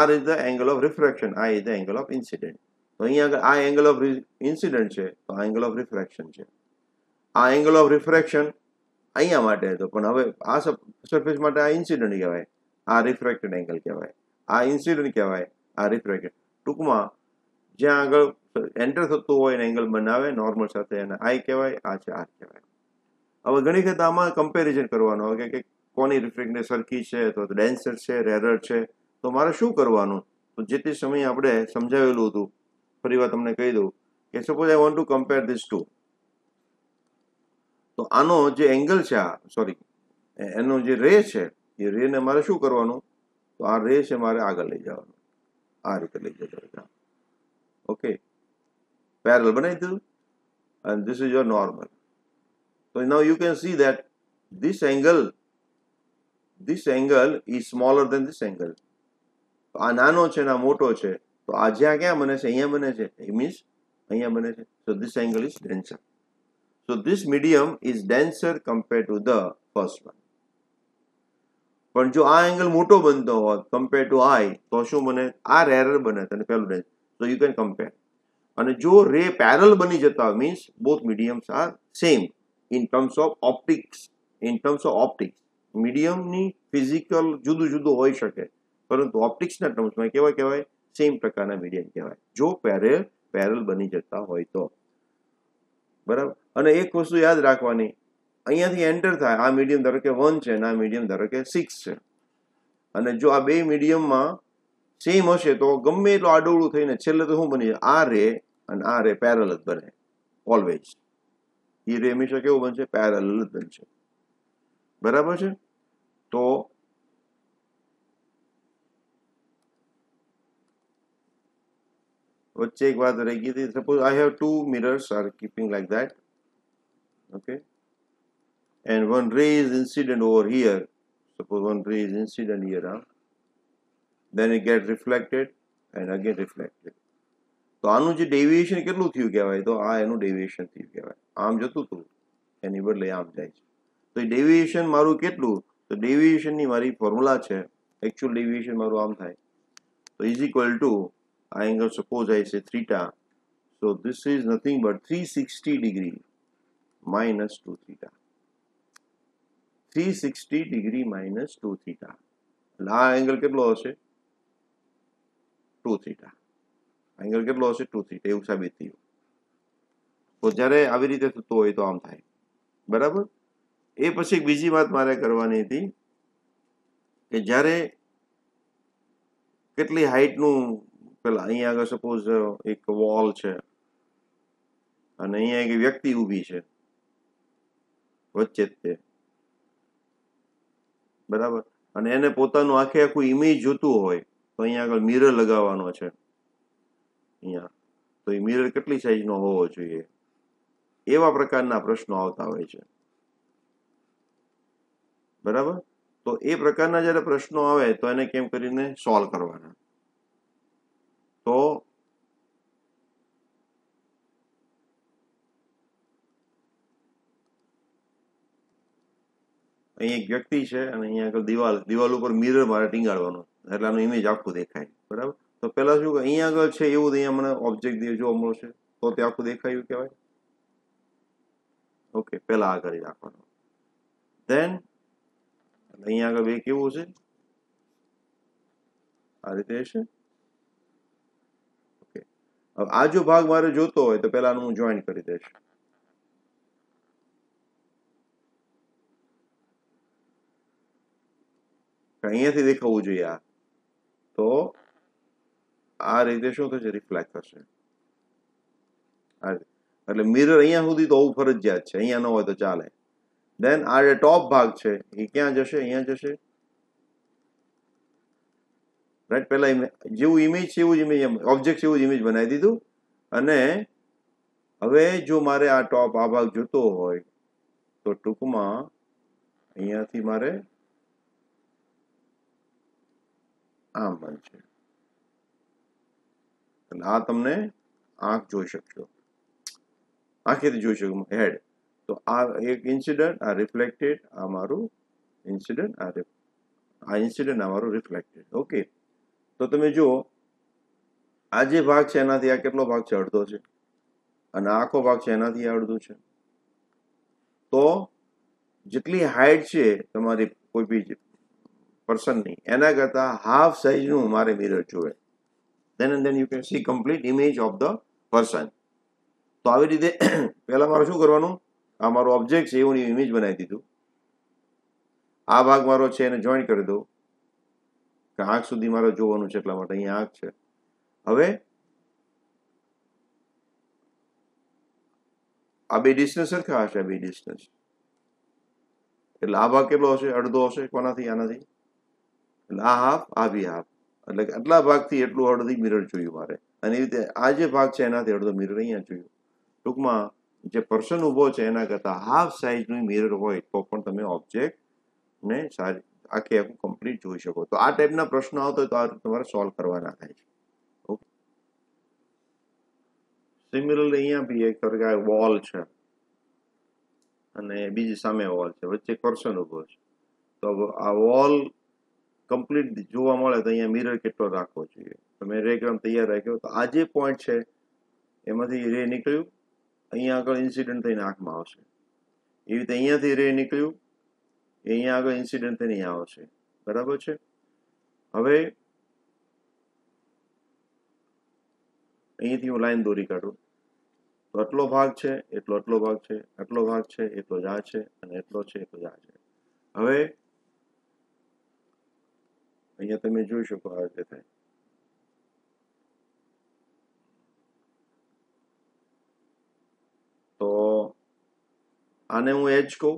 r is the angle of refraction, I is the angle of incident. તો અહીંયા આગળ આ એંગલ ઓફ ઇન્સિડન્ટ છે તો આ એંગલ ઓફ રિફ્રેક્શન છે. આ એંગલ ઓફ રિફ્રેક્શન અહીંયા માટે હતો, પણ હવે આ સરફેસ માટે આ ઇન્સિડન્ટ કહેવાય, આ રિફ્રેક્ટેડ એંગલ કહેવાય. આ ઇન્સિડન્ટ કહેવાય, આ રિફ્રેક્ટેડ. ટૂંકમાં જ્યાં આગળ એન્ટર થતું હોય એને એંગલ બનાવે નોર્મલ સાથે, અને આઈ કહેવાય, આ છે આર કહેવાય. હવે ઘણી વખત આમાં કમ્પેરિઝન કરવાનું હોય કે કોની રિફ્રેક્ટનેસ સરખી છે, તો ડેન્સર છે, રેરર છે. તો મારે શું કરવાનું? તો જે તે સમયે આપણે સમજાવેલું હતું, ફરી વાર તમને કહી દઉં કે suppose I want to compare this to. તો આનો જે એંગલ છે, આ સોરી એનો જે રે છે, એ રેને મારે શું કરવાનું? તો આ રે છે મારે આગળ લઈ જવાનું, આ રીતે લઈ જવાનું. ઓકે, પેરેલલ બનાવી દીધું and this is your normal. So now you can see that this angle is smaller than this angle. આ નાનો છે ને આ મોટો છે, તો આ જ્યાં ક્યાં બને છે? અહીંયા બને છે. it means અહીંયા બને છે. So this angle is denser. So this medium is denser compared to the first one. પણ જો આ એંગલ મોટો બનતો હોત કમ્પેર ટુ આઈ તો શું બને? આ રેરર બને અને પેલું dense. So you can compare. અને જો રે પેરેલલ બની જતા હોય means both mediums are same in terms of optics. In terms of optics મીડિયમની ફિઝિકલ જુદું જુદું હોઈ શકે, પરંતુ ઓપ્ટિક્સના ટર્મ્સમાં કેવા કહેવાય? સેમ પ્રકારના મીડિયમ કહેવાય, જો પેરેલલ બની જતા હોય તો. બરાબર. અને એક વસ્તુ યાદ રાખવાની, અહીંયાથી એન્ટર થાય આ મીડિયમ ધારો કે 1 છે અને આ મીડિયમ ધારો કે 6 છે, અને જો આ બે મીડિયમમાં સેમ હશે તો ગમે એટલું આડોળું થઈને છેલ્લે તો શું બની જાય? આ રે અને આ રે પેરેલલ જ બને ઓલવેઝ. એ રે હંમેશા કેવું બનશે? પેરેલલ જ બનશે. બરાબર છે. તો વચ્ચે એક વાત રહી ગઈ હતી. Suppose I have 2 mirrors are keeping like that. Okay, and one ray is incident over here. Suppose one ray is incident here, then it gets reflected and again reflected. તો આનું જે ડેવિએશન કેટલું થયું કહેવાય? તો આ એનું ડેવિએશન થયું કહેવાય. આમ જતું હતું એની બદલે આમ જાય છે. તો એ ડેવિએશન મારું કેટલું? તો ડેવિએશનની મારી ફોર્મ્યુલા છે. એકચ્યુઅલ ડેવિએશન મારું આમ થાય. તો ઇઝ ઇક્વલ ટુ આ એંગલ સપોઝ આઈ સે theta. So this is nothing but 360 degree minus 2 theta. 360 degree minus 2 theta. એટલે આ એંગલ કેટલો હશે? 2 થીટા. એંગલ કેટલો હશે? 2 થીટા. એવું સાબિત થયું. તો જ્યારે આવી રીતે થતું હોય તો આમ થાય. બરાબર? એ પછી એક બીજી વાત મારે કરવાની હતી કે જ્યારે કેટલી હાઈટનું, પેલા અહીંયા આગળ સપોઝ એક વોલ છે અને અહીંયા એક વ્યક્તિ ઊભી છે વચ્ચે જ તે, બરાબર, અને એને પોતાનું આખું ઇમેજ જોતું હોય તો અહીંયા આગળ મિરર લગાવવાનો છે અહીંયા. તો એ મિરર કેટલી સાઈઝનો હોવો જોઈએ? એવા પ્રકારના પ્રશ્નો આવતા હોય છે. બરાબર? તો એ પ્રકારના જ્યારે પ્રશ્નો આવે તો એને કેમ કરીને સોલ્વ કરવાના? તો અહીં એક વ્યક્તિ છે અને અહીંયા આગળ દિવાલ ઉપર મિરર મારે ટીંગાડવાનો, એટલે આનું ઇમેજ આખું દેખાય. બરાબર? તો પેલા શું કે અહીંયા આગળ છે એવું અહીંયા મને ઓબ્જેક્ટ જોવા મળશે તો તે આખું દેખાયું કહેવાય. ઓકે, પેલા આ કરી રાખવાનો. ધેન અહીંયા આગળ બે કેવું છે? આ રીતે હશે. ઓકે, હવે આ જો ભાગ મારે જોતો હોય તો પેલા હું જોઈન કરી દઈશ. અહીંયાથી દેખાવું જોઈએ આ. તો આ રીતે શું થશે? રિફ્લેક્ટ થશે. એટલે મિરર અહીંયા સુધી તો હોવું ફરજિયાત છે, અહીંયા ન હોય તો ચાલે. દેન આ જે ટોપ ભાગ છે એ ક્યાં જશે? અહીંયા જશે. રાઈટ? પેલા જેવું ઇમેજ છે એવું જ ઇમેજ, ઓબ્જેક્ટ છે એવું જ ઇમેજ બનાવી દીધું. અને હવે જો મારે આ ટોપ આ ભાગ જોતો હોય તો ટૂંકમાં અહીંયાથી મારે આમ બનશે. એટલે આ તમને આંખ જોઈ શકશો, આંખેથી જોઈ શકો હેડ. તો આ એક ઇન્સિડન્ટ, આ રિફ્લેક્ટેડ, આ મારું ઇન્સિડન્ટ, આ ઇન્સિડન્ટ, આ મારું રિફ્લેક્ટેડ. ઓકે, તો તમે જુઓ આ જે ભાગ છે એનાથી આ કેટલો ભાગ છે? અડધો છે. અને આખો ભાગ છે એનાથી આ અડધું છે. તો જેટલી હાઈટ છે તમારી કોઈ બી પર્સનની એના કરતા હાફ સાઇઝનું મારે મિરર જોવે. then you can see complete image of the person. તો આવી રીતે પહેલા મારે શું કરવાનું? આ મારો ઓબ્જેક્ટ છે એવું ઇમેજ બનાવી દીધું. આ ભાગ મારો છે એને જોઈન કરી દઉં કે આંખ સુધી મારે જોવાનું છે, એટલા માટે અહીંયા આંખ છે. હવે આ બે ડિસ્ટન્સ સરખા હશે. આ બે ડિસ્ટન્સ એટલે આ ભાગ કેટલો હશે? અડધો હશે. કોનાથી? આનાથી. એટલે આ હાફ, આ બી હાફ. એટલે આટલા ભાગથી એટલું અડધી મિરર જોયું મારે. અને એ રીતે આ જે ભાગ છે એનાથી અડધો મિરર અહીંયા જોયું. ટૂંકમાં જે પર્સન ઊભો છે એના કરતાં હાફ સાઇઝનું મિરર હોય તો પણ તમે ઓબ્જેક્ટને સારી આખું કમ્પ્લીટ જોઈ શકો. તો આ ટાઈપના પ્રશ્નો આવતો હોય તો આ તમારે સોલ્વ કરવાના થાય છે. ઓકે, સિમિલરલી અહીંયા બી એક વોલ છે અને બીજી સામે વોલ છે, વચ્ચે એક પર્સન ઊભો છે. તો આ વોલ કમ્પ્લીટ જોવા મળે તો અહીંયા મિરર કેટલો રાખવો જોઈએ? તો મેં રેગ્રામ તૈયાર રાખ્યો. તો આ જે પોઈન્ટ છે એમાંથી રે નીકળ્યું, અહીંયા આગળ ઇન્સિડન્ટ થઈને આંખમાં આવશે. એવી રીતે અહીંયાથી રે નીકળ્યું, એ અહીંયા આગળ ઇન્સિડન્ટ થઈને અહીંયા આવશે. બરાબર છે? હવે અહીંથી હું લાઈન દોરી કાઢું તો આટલો ભાગ છે, આટલો ભાગ છે, આટલો ભાગ છે, એટલો જ આ છે, અને એટલો છે, એટલો જ આ છે. હવે અહીંયા તમે જોઈ શકો આ રીતે થાય. તો આને હું એચ કહું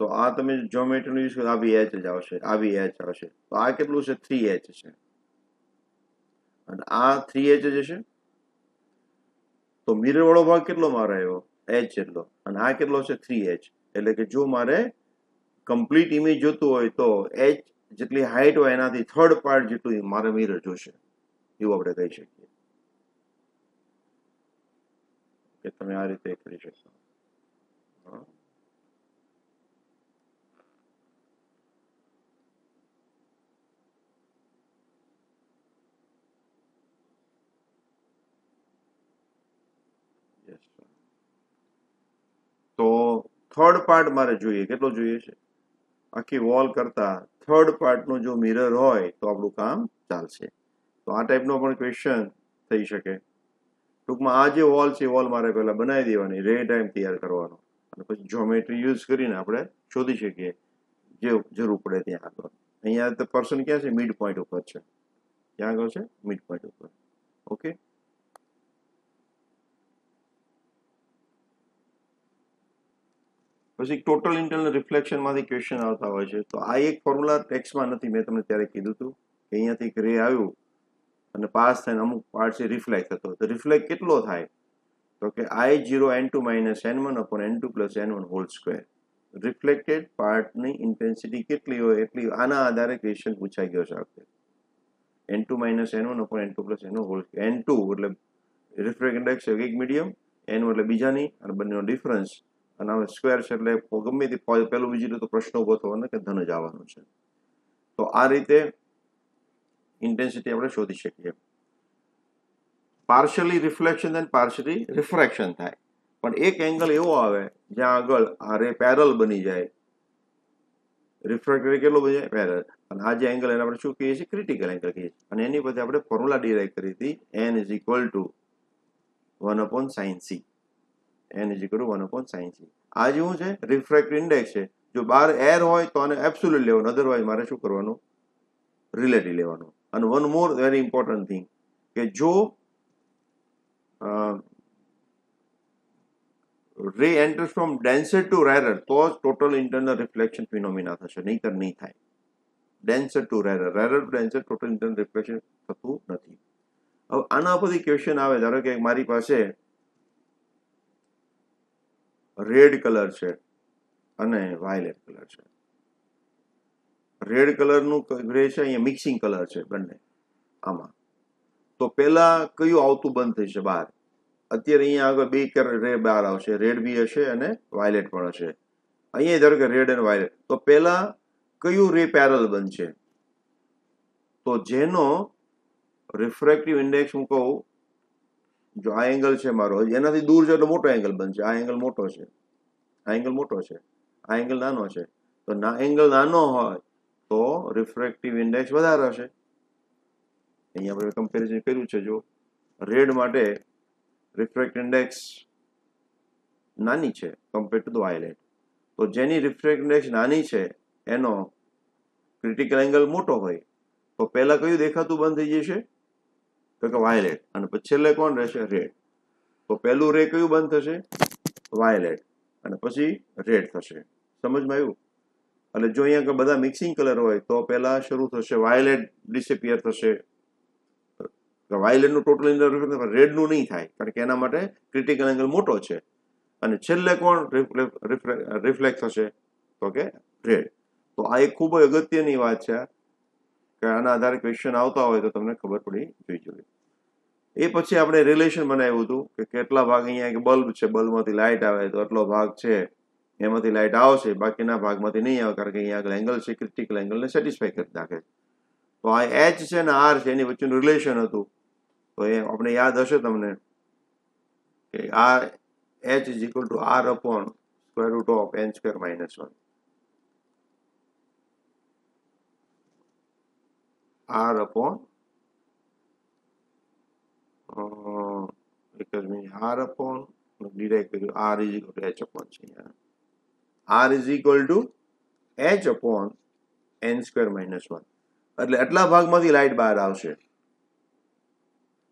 તો આ તમે જ્યોમેટ્રીનો યુઝ કરો, આ બી એચ જ આવશે, આ બી એચ આવશે. તો આ કેટલું છે? 3h છે. અને આ 3h જ હશે. તો મિરર વાળો ભાગ કેટલો મારો આવ્યો? h જેટલો. અને આ કેટલો છે? 3h. એટલે કે જો મારે કમ્પ્લીટ ઇમેજ જોતું હોય તો એચ જેટલી હાઈટ હોય એનાથી થર્ડ પાર્ટ જેટલું મારે મિરર જોશે, એવું આપણે કહી શકીએ કે તમે આ રીતે કરી શકશો. તો થર્ડ પાર્ટ મારે જોઈએ, કેટલો જોઈએ છે? આખી વોલ કરતા થર્ડ પાર્ટનો જો મિરર હોય તો આપણું કામ ચાલશે. તો આ ટાઈપનો પણ ક્વેશ્ચન થઈ શકે. ટૂંકમાં આ જે વોલ છે એ વોલ મારે પહેલા બનાવી દેવાની, રે ટાઈમ તૈયાર કરવાનો, અને પછી જ્યોમેટ્રી યુઝ કરીને આપણે શોધી શકીએ જે જરૂર પડે ત્યાં આગળ. અહીંયા તો પર્સન ક્યાં છે? મિડ પોઈન્ટ ઉપર છે. ક્યાં આગળ છે? મિડ પોઈન્ટ ઉપર. ઓકે, પછી ટોટલ ઇન્ટરનલ રિફ્લેક્શન માંથી ક્વેશ્ચન આવતા હોય છે. તો આ એક ફોર્મ્યુલા ટેક્સમાં નથી, મેં તમને ત્યારે કીધું હતું કે અહીંયાથી એક રે આવ્યું અને પાસ થઈને અમુક પાર્ટ છે રિફ્લેક્ટ થતો. તો રિફ્લેક્ટ કેટલો થાય? તો કે I0N2 - N1/N2 + N1 whole square. Reflected પાર્ટની ઇન્ટેન્સિટી કેટલી હોય એટલી આના આધારે ક્વેશ્ચન પૂછાઈ ગયો છે આપણે. N2 - N1/N2 + N1 whole square. N2 એટલે રિફ્રેક્ટ ઇન્ડેક્સ એક મીડિયમ, N1 એટલે બીજાની, અને બંનેનો ડિફરન્સ, અને હવે સ્ક્વેર છે એટલે ગમે તે પહેલું બીજું તો પ્રશ્ન ઉભો થવાનો કે ધન જ આવવાનું છે. તો આ રીતે ઇન્ટેન્સિટી આપણે શોધી શકીએ. પાર્શિયલી રિફ્લેક્શન અને પાર્શિયલી રિફ્રેક્શન થાય, પણ એક એંગલ એવો આવે જ્યાં આગળ આ રે પેરેલ બની જાય. રિફ્રેક્ટર કેટલો બની જાય? પેરેલ. અને આ જે એંગલ એને આપણે શું કહીએ છીએ? ક્રિટિકલ એંગલ કહીએ છીએ. અને એની પછી આપણે ફોર્મ્યુલા ડિરાઈવ કરી હતી, N = 1/sin c. N = 1/sin c. આ જે શું છે? રિફ્રેક્ટિવ ઇન્ડેક્સ છે. જો બહાર એર હોય તો આને એબ્સોલ્યુટ લેવાનું, અધરવાઇઝ મારે શું કરવાનું? રિલેટિવ લેવાનું. અને one more very important thing કે જો રે એન્ટર્સ ફ્રોમ ડેન્સર ટુ રેરર તો જ ટોટલ ઇન્ટરનલ રિફ્લેક્શન ફિનોમિના થશે, નહીતર નહીં થાય. Denser to rarer, rarer to denser total internal reflection થતું નથી. હવે આના પરથી ક્વેશ્ચન આવે, ધારો કે મારી પાસે રેડ કલર છે અને વાયલેટ કલર છે. રેડ કલરનું ગ્રે છે, અહીંયા મિક્સિંગ કલર છે બંને આમાં. તો પેલા કયું આવતું બંધ થશે બહાર? અત્યારે અહીંયા આગળ બે રે બહાર આવશે, રેડ બી હશે અને વાયલેટ પણ હશે. અહીંયા ધારો કે રેડ અને વાયલેટ, તો પેલા કયું રે પેરેલ બનશે? તો જેનો રિફ્રેક્ટિવ ઇન્ડેક્સ હું કહું, જો આ એંગલ છે મારો, એનાથી દૂર છે એટલે મોટો એંગલ બનશે. આ એંગલ મોટો છે, આ એંગલ મોટો છે, આ એંગલ નાનો છે. તો એંગલ નાનો હોય તો રિફ્રેક્ટિવ ઇન્ડેક્સ વધારે હશે. અહીંયા આપણે કમ્પેરિઝન કર્યું છે. જો રેડ માટે રિફ્રેક્ટ ઇન્ડેક્સ નાની છે કમ્પેર ટુ ધ વાયલેટ, તો જેની રિફ્રેક્ટ ઇન્ડેક્સ નાની છે એનો ક્રિટિકલ એંગલ મોટો હોય તો પહેલા કયું દેખાતું બંધ થઈ જશે? તો કે વાયલેટ. અને પછી છેલ્લે કોણ રહેશે? રેડ. તો પહેલું રે કયું બંધ થશે? વાયલેટ. અને પછી રેડ થશે. સમજમાં આવ્યું? એટલે જો અહીંયા બધા મિક્સિંગ કલર હોય તો પહેલા શરૂ થશે વાયલેટ, ડિસેપિયર થશે. વાયલેટનું ટોટલ રેડનું નહીં થાય, કારણ કે એના માટે ક્રિટિકલ એંગલ મોટો છે. અને છેલ્લે કોણ રિફ્લેક્ટ થશે? તો કે રેડ. તો આ એક ખૂબ જ અગત્યની વાત છે કે આના આધારે ક્વેશ્ચન આવતા હોય તો તમને ખબર પડી જોઈએ. એ પછી આપણે રિલેશન બનાવ્યું હતું કે કેટલા ભાગ, અહીંયા કે બલ્બ છે, બલ્બમાંથી લાઇટ આવે તો આટલો ભાગ છે એમાંથી લાઇટ આવશે, બાકીના ભાગમાંથી નહીં આવે, કારણ કે અહીંયા આગળ એંગલ છે, ક્રિટિકલ એંગલને સેટિસ્ફાઈ કરી નાખે. તો આ એચ છે ને આર છે એની વચ્ચેનું રિલેશન હતું. તો એ આપણે યાદ હશે તમને કે આ H = R/√N²-1. એક જ મિનિટ, ડિરાઈવ કર્યું, R = H/. છે. R = H/N²-1. એટલે આટલા ભાગમાંથી લાઇટ બહાર આવશે.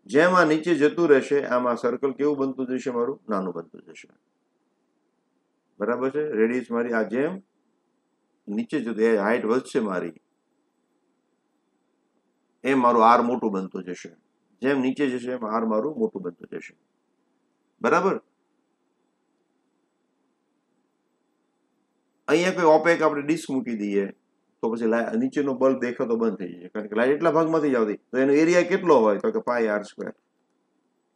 જેમ આ નીચે જતું રહેશે આમાં સર્કલ કેવું બનતું જશે? મારું નાનું બનતું જશે. બરાબર છે? રેડિયસ મારી આ જેમ નીચે જતું, એ હાઈટ વધશે મારી, એમ મારું આર મોટું બનતું જશે. જેમ નીચે જશે એમ આર મારું મોટું બનતું જશે. બરાબર? અહીંયા કોઈ ઓપેક આપણે ડિસ્ક મૂકી દઈએ તો પછી નીચેનો બલ્બ દેખાતો બંધ થઈ જાય, કારણ કે લાઇટ એટલા ભાગમાંથી જ આવતી. તો એનો એરિયા કેટલો હોય તો કે પાઈ આર સ્ક્વેર.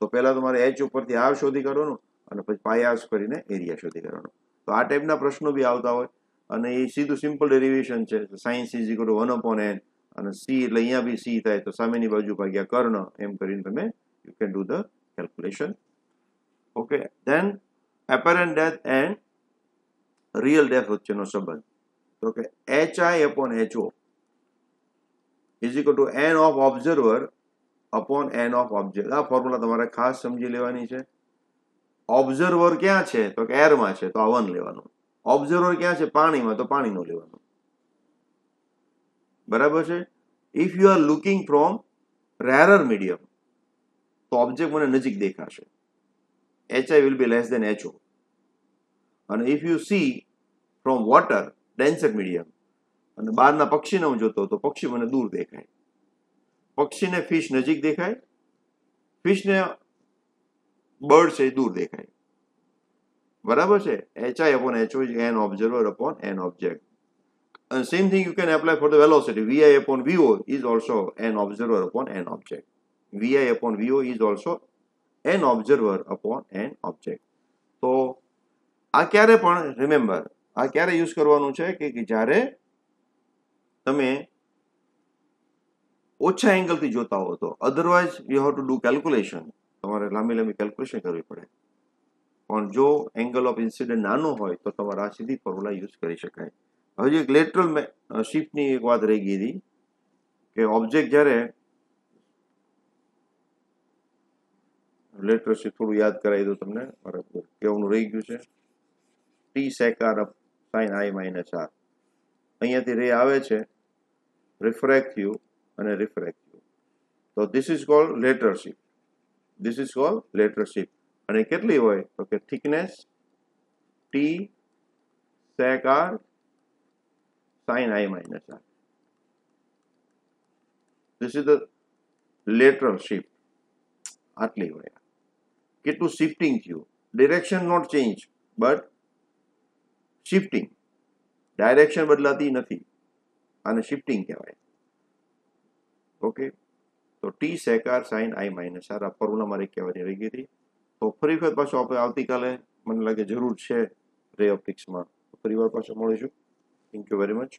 તો પહેલા તમારે એચ ઉપરથી આર શોધી કાઢવાનું અને પછી પાઈ આર કરીને એરિયા શોધી કાઢવાનો. તો આ ટાઈપના પ્રશ્નો બી આવતા હોય અને એ સીધું સિમ્પલ ડેરિવેશન છે. Science is equal two 1/n અને સી એટલે અહીંયા બી સી થાય તો સામેની બાજુ ભાગ્યા કર્ણ, એમ કરીને તમે you can do the calculation. Okay, then apparent death and real death વચ્ચેનો સંબંધ. તો કે HI/HO is equal to n of observer upon n of object. આ ફોર્મ્યુલા તમારે ખાસ સમજી લેવાની છે. ઓબ્ઝર્વર ક્યાં છે તો કે એરમાં છે તો આ 1 લેવાનું. ઓબ્ઝર્વર ક્યાં છે પાણીમાં તો પાણીનો લેવાનું. બરાબર છે. If you are looking from rarer medium તો ઓબ્જેક્ટ મને નજીક દેખાશે, HI will be less than HO. અને if you see from water denser medium અને બહારના પક્ષીને હું જોતો તો પક્ષી મને દૂર દેખાય. પક્ષીને ફિશ નજીક દેખાય, ફિશને બર્ડ છે દૂર દેખાય. બરાબર છે. HI/HO is n observer upon n object. And same thing you can apply for the velocity. VI/VO is also n observer upon n object. VI/VO is also n observer upon n object. તો આ ક્યારે પણ remember, આ ક્યારે use કરવાનું છે કે જ્યારે તમે ઓછા એંગલથી જોતા હો તો. Otherwise you have to do calculation. તમારે લાંબી લાંબી કેલ્ક્યુલેશન કરવી પડે. પણ જો એંગલ ઓફ ઇન્સિડન્ટ નાનો હોય તો તમારે આ સીધી ફોર્મ્યુલા યુઝ કરી શકાય. હવે એક લેટરલ શિફ્ટની એક વાત રહી ગઈ હતી કે ઓબ્જેક્ટ જ્યારે લેટરલ શિફ્ટ થોડું યાદ કરાવી દો તમને, બરાબર કેવું રહી ગયું છે. T sec r sin I minus r. અહીંયાથી રે આવે છે રિફ્રેક્ટિવ અને રિફ્રેક્ટિવ. તો this is called lateral shift. This is called lateral shift. અને કેટલી હોય તો કે thickness T sec r sin I minus r. This is the lateral shift. આટલી હોય. કેટલું શિફ્ટિંગ થયું. Direction not change but shifting. Direction બદલાતી નથી, આને શિફ્ટિંગ કહેવાય. ઓકે, તો T sec r sin I minus r આ ફોર્મ્યુલા મારે કહેવાની રહી ગઈ હતી. તો ફરી વખત પાછું આપણે આવતીકાલે મને લાગે જરૂર છે રે ઓપ્ટિક્સમાં. ફરી વાર પાછું મળીશું. Thank you very much.